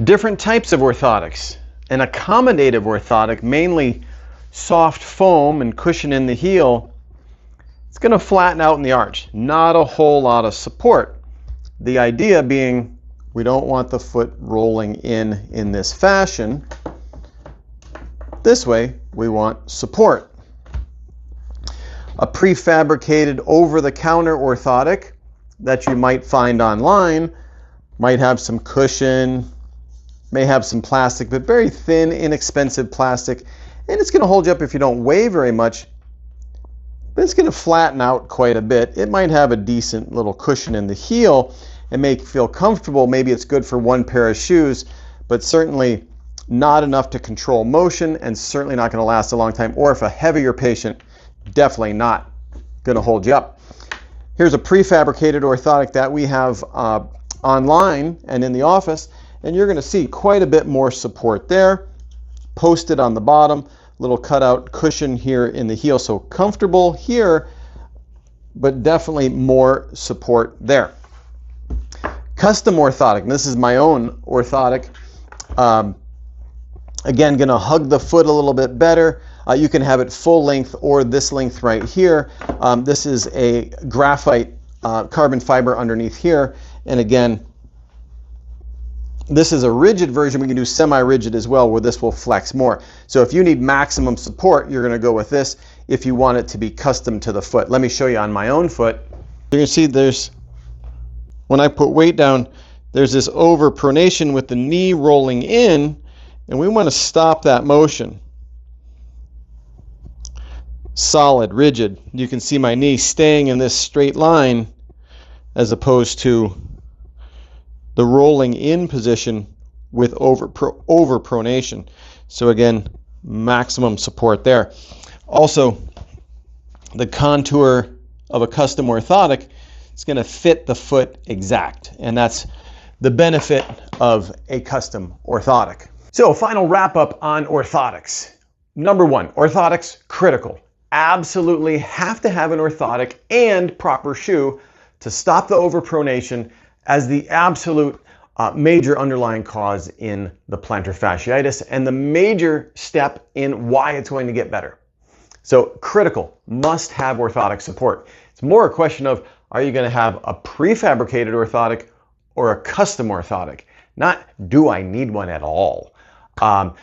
Different types of orthotics. An accommodative orthotic, mainly soft foam and cushion in the heel, it's going to flatten out in the arch. Not a whole lot of support. The idea being we don't want the foot rolling in this fashion. This way we want support. A prefabricated over-the-counter orthotic that you might find online might have some cushion, may have some plastic, but very thin, inexpensive plastic, and it's going to hold you up if you don't weigh very much, but it's going to flatten out quite a bit. It might have a decent little cushion in the heel and make you feel comfortable. Maybe it's good for one pair of shoes, but certainly not enough to control motion and certainly not going to last a long time. Or if a heavier patient, definitely not going to hold you up. Here's a prefabricated orthotic that we have online and in the office, and you're going to see quite a bit more support there. Posted on the bottom, little cutout cushion here in the heel, so comfortable here, but definitely more support there. Custom orthotic, and this is my own orthotic. Again, going to hug the foot a little bit better. You can have it full length or this length right here. This is a graphite carbon fiber underneath here, and again, this is a rigid version. We can do semi-rigid as well, where this will flex more. So if you need maximum support, you're going to go with this. If you want it to be custom to the foot, let me show you on my own foot. You can see when I put weight down, there's this overpronation with the knee rolling in, and we want to stop that motion. Solid, rigid. You can see my knee staying in this straight line as opposed to the rolling in position with overpronation. So again, maximum support there. Also, the contour of a custom orthotic is going to fit the foot exact, and that's the benefit of a custom orthotic. So final wrap up on orthotics. Number one, orthotics, critical. Absolutely have to have an orthotic and proper shoe to stop the overpronation as the absolute major underlying cause in the plantar fasciitis and the major step in why it's going to get better. So critical, must have orthotic support. It's more a question of, are you going to have a prefabricated orthotic or a custom orthotic? Not, do I need one at all?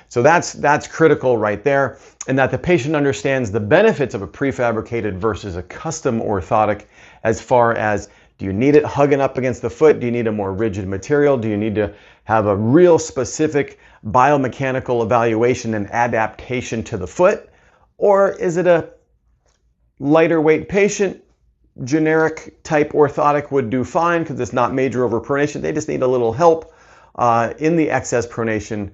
So that's critical right there, and that the patient understands the benefits of a prefabricated versus a custom orthotic as far as, do you need it hugging up against the foot? Do you need a more rigid material? Do you need to have a real specific biomechanical evaluation and adaptation to the foot? Or is it a lighter weight patient? Generic type orthotic would do fine because it's not major overpronation. They just need a little help in the excess pronation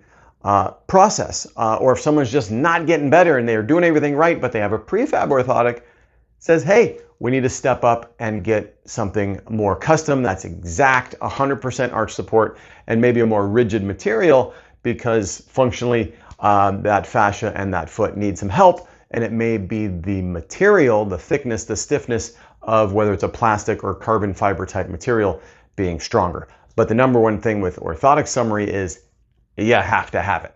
process. Or if someone's just not getting better and they're doing everything right, but they have a prefab orthotic, says, hey, we need to step up and get something more custom that's exact, 100% arch support, and maybe a more rigid material, because functionally that fascia and that foot need some help, and it may be the material, the thickness, the stiffness of whether it's a plastic or carbon fiber type material being stronger. But the number one thing with orthotic summary is you have to have it.